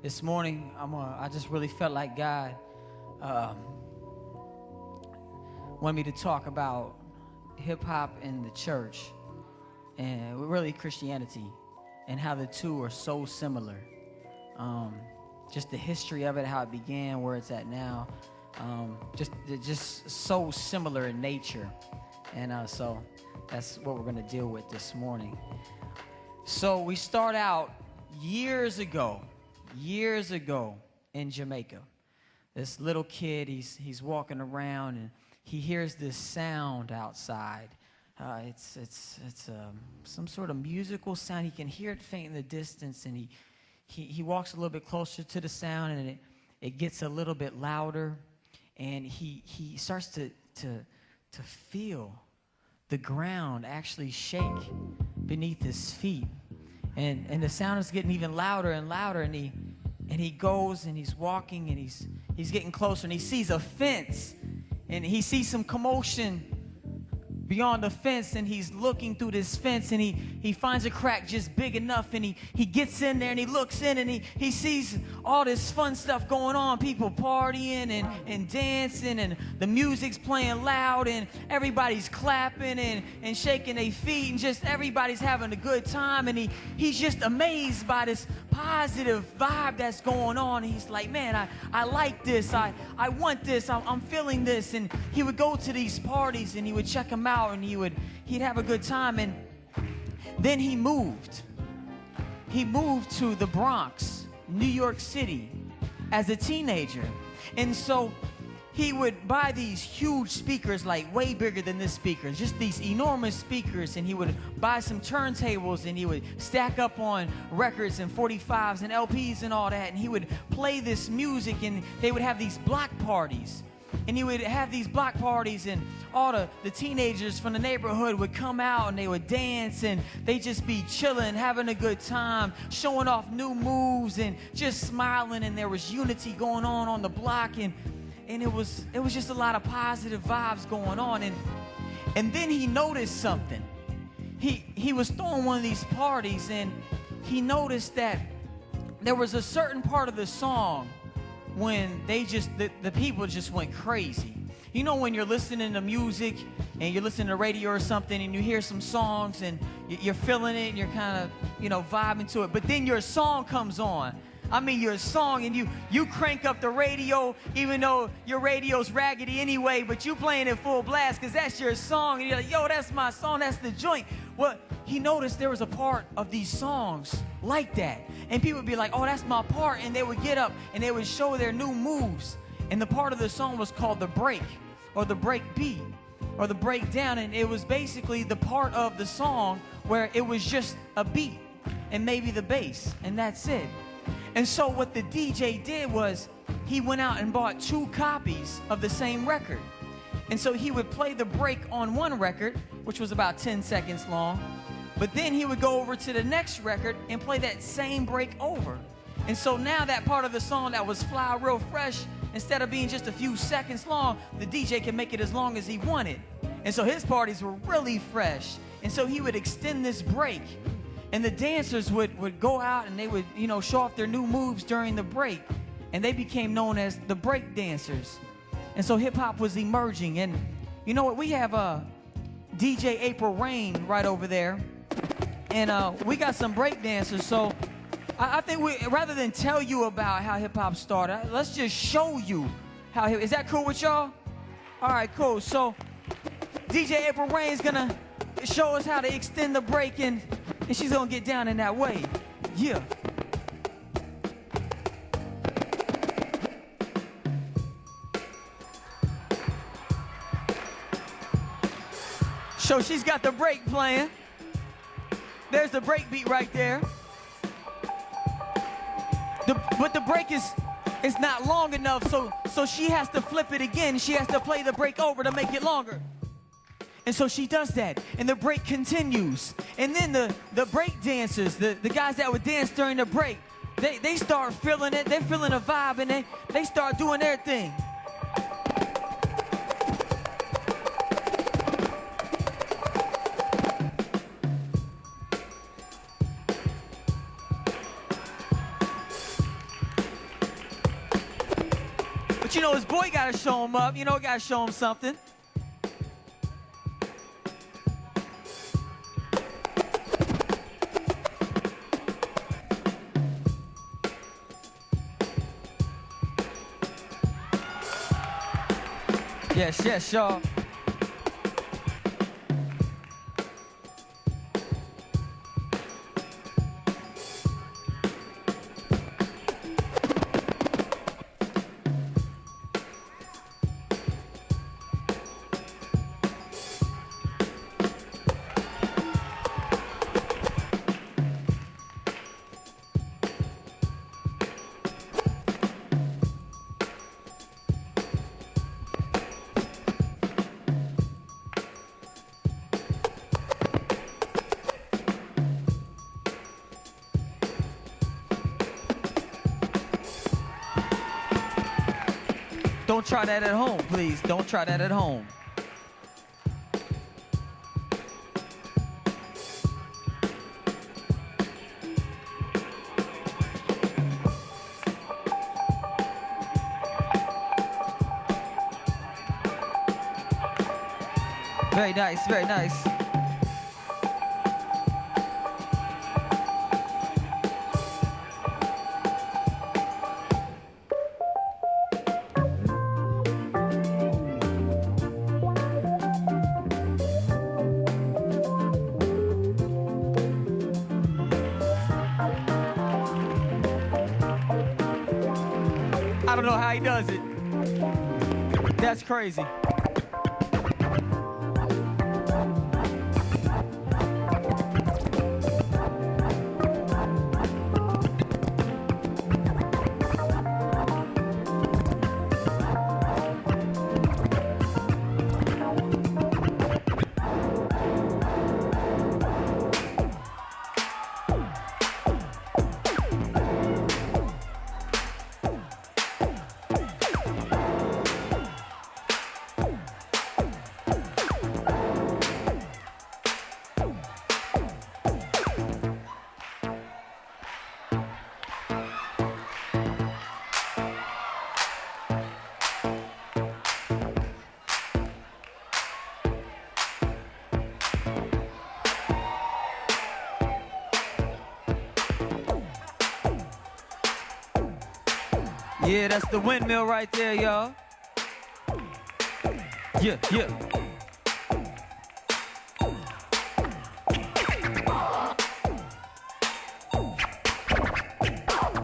This morning, I just really felt like God wanted me to talk about hip-hop and the church, and really Christianity, and how the two are so similar. Just the history of it, how it began, where it's at now, just so similar in nature. And so that's what we're going to deal with this morning. So we start out years ago in Jamaica. This little kid, he's walking around and he hears this sound outside. It's some sort of musical sound. He can hear it faint in the distance, and he walks a little bit closer to the sound, and it gets a little bit louder, and he starts to feel the ground actually shake beneath his feet, and the sound is getting even louder and louder, and he goes and he's walking and he's getting closer, and he sees a fence, and he sees some commotion beyond the fence, and he's looking through this fence, and he finds a crack just big enough, and he gets in there and he looks in, and he sees all this fun stuff going on, people partying and dancing, and the music's playing loud, and everybody's clapping and shaking their feet, and just everybody's having a good time, and he's just amazed by this positive vibe that's going on. And he's like, man, I like this, I want this, I'm feeling this. And he would go to these parties and he would check them out, and he'd have a good time. And then he moved to the Bronx, New York City, as a teenager. And so he would buy these huge speakers, like way bigger than this speaker, just these enormous speakers, and he would buy some turntables, and he would stack up on records and 45s and LPs and all that, and he would play this music, and they would have these block parties. And he would have these block parties, and all the teenagers from the neighborhood would come out, and they would dance, and they'd just be chilling, having a good time, showing off new moves, and just smiling, and there was unity going on the block, and it was just a lot of positive vibes going on. And then he noticed something. He was throwing one of these parties, and he noticed that there was a certain part of the song when the people just went crazy. You know, when you're listening to music and you're listening to radio or something, and you hear some songs and you're feeling it and you're kind of, vibing to it, but then your song comes on. I mean, your song, and you crank up the radio, even though your radio's raggedy anyway, but you playing it full blast because that's your song, and you're like, yo, that's my song, that's the joint. Well, he noticed there was a part of these songs like that, and people would be like, oh, that's my part, and they would get up and they would show their new moves, and the part of the song was called the break, or the break beat, or the breakdown, and it was basically the part of the song where it was just a beat and maybe the bass, and that's it. And so what the DJ did was he went out and bought 2 copies of the same record. And so he would play the break on one record, which was about 10 seconds long, but then he would go over to the next record and play that same break over. And so now that part of the song that was fly real fresh, instead of being just a few seconds long, the DJ can make it as long as he wanted. And so his parties were really fresh. And so he would extend this break. And the dancers would go out and they would, show off their new moves during the break. And they became known as the break dancers. And so hip-hop was emerging. And you know what? We have DJ April Rain right over there. And we got some break dancers. So I think rather than tell you about how hip-hop started, let's just show you how. Is that cool with y'all? All right, cool. So DJ April Rain is going to show us how to extend the break, and she's gonna get down in that way. Yeah. So she's got the break playing. There's the break beat right there. But the break is not long enough, so she has to flip it again. She has to play the break over to make it longer. And so she does that, and the break continues. And then the break dancers, the guys that would dance during the break, they start feeling it. They're feeling a vibe, and they start doing their thing. But you know, his boy got to show him up. You know, got to show him something. Yes, yes, y'all. Don't try that at home, please. Don't try that at home. Very nice, very nice. I don't know how he does it. That's crazy. Yeah, that's the windmill right there, y'all. Yeah, yeah.